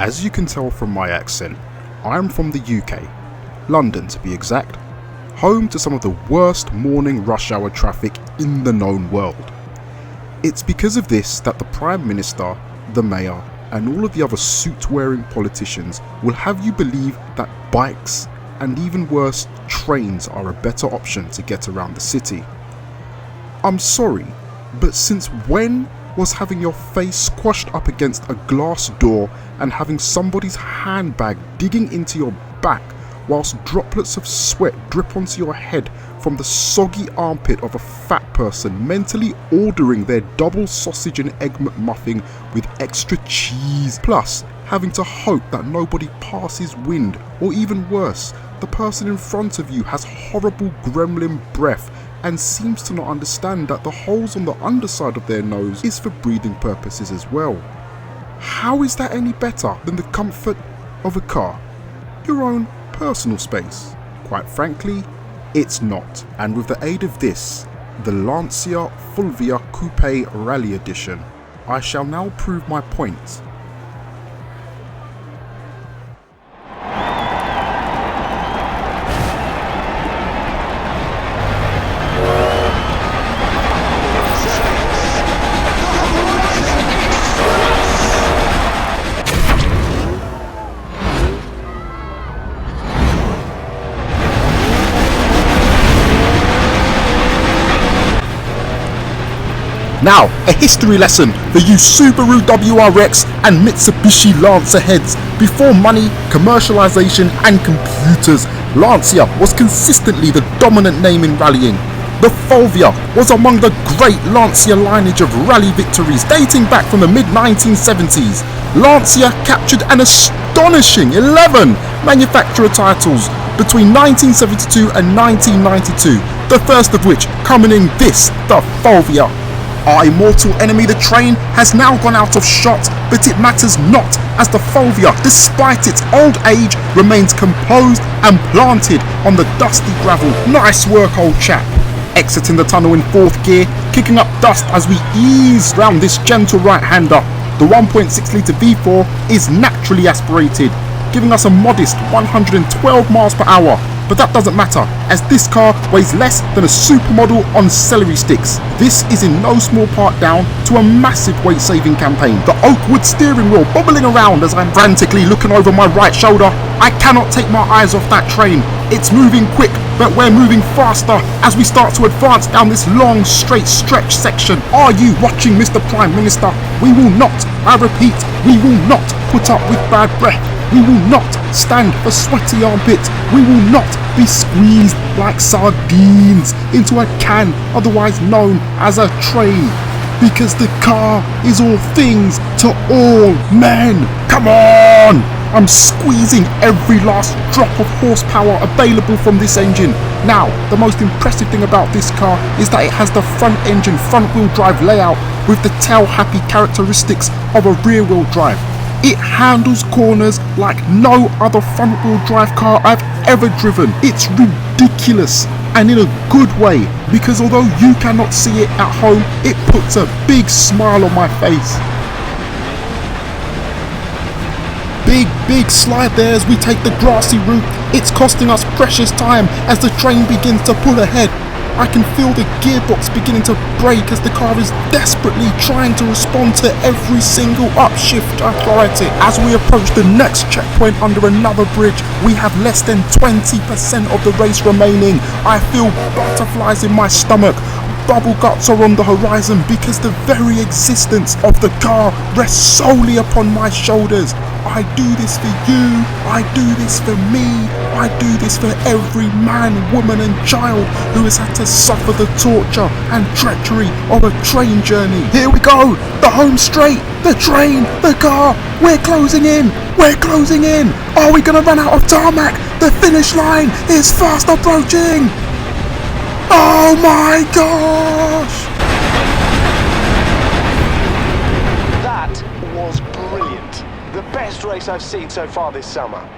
As you can tell from my accent, I'm from the UK, London to be exact, home to some of the worst morning rush hour traffic in the known world. It's because of this that the Prime Minister, the Mayor, and all of the other suit-wearing politicians will have you believe that bikes, and even worse, trains are a better option to get around the city. I'm sorry, but since when was having your face squashed up against a glass door and having somebody's handbag digging into your back whilst droplets of sweat drip onto your head from the soggy armpit of a fat person mentally ordering their double sausage and egg McMuffin with extra cheese, plus having to hope that nobody passes wind, or even worse, the person in front of you has horrible gremlin breath and seems to not understand that the holes on the underside of their nose is for breathing purposes as well. How is that any better than the comfort of a car? Your own personal space? Quite frankly, it's not. And with the aid of this, the Lancia Fulvia Coupe Rally Edition, I shall now prove my point. Now, a history lesson for you Subaru WRX and Mitsubishi Lancer heads. Before money, commercialization and computers, Lancia was consistently the dominant name in rallying. The Fulvia was among the great Lancia lineage of rally victories dating back from the mid-1970s. Lancia captured an astonishing 11 manufacturer titles between 1972 and 1992, the first of which coming in this, the Fulvia. Our immortal enemy, the train, has now gone out of shot, but it matters not, as the Fulvia, despite its old age, remains composed and planted on the dusty gravel. Nice work, old chap. Exiting the tunnel in 4th gear, kicking up dust as we ease round this gentle right-hander. The 1.6 litre V4 is naturally aspirated, giving us a modest 112 miles per hour. But that doesn't matter, as this car weighs less than a supermodel on celery sticks. This is in no small part down to a massive weight saving campaign. The oak wood steering wheel bobbling around as I'm frantically looking over my right shoulder. I cannot take my eyes off that train. It's moving quick, but we're moving faster as we start to advance down this long straight stretch section. Are you watching, Mr. Prime Minister? We will not, I repeat, we will not put up with bad breath. We will not stand for sweaty armpits. We will not be squeezed like sardines into a can, otherwise known as a train. Because the car is all things to all men. Come on! I'm squeezing every last drop of horsepower available from this engine. Now, the most impressive thing about this car is that it has the front engine front-wheel drive layout with the tail-happy characteristics of a rear-wheel drive. It handles corners like no other front-wheel drive car I've ever driven. It's ridiculous, and in a good way, because although you cannot see it at home, it puts a big smile on my face. Big slide there as we take the grassy route. It's costing us precious time as the train begins to pull ahead. I can feel the gearbox beginning to brake as the car is desperately trying to respond to every single upshift I throw at it. As we approach the next checkpoint under another bridge, we have less than 20% of the race remaining. I feel butterflies in my stomach. Bubble guts are on the horizon because the very existence of the car rests solely upon my shoulders. I do this for you, I do this for me, I do this for every man, woman and child who has had to suffer the torture and treachery of a train journey. Here we go, the home straight, the train, the car, we're closing in, Are we gonna run out of tarmac? The finish line is fast approaching. Oh my gosh! That was brilliant. The best race I've seen so far this summer.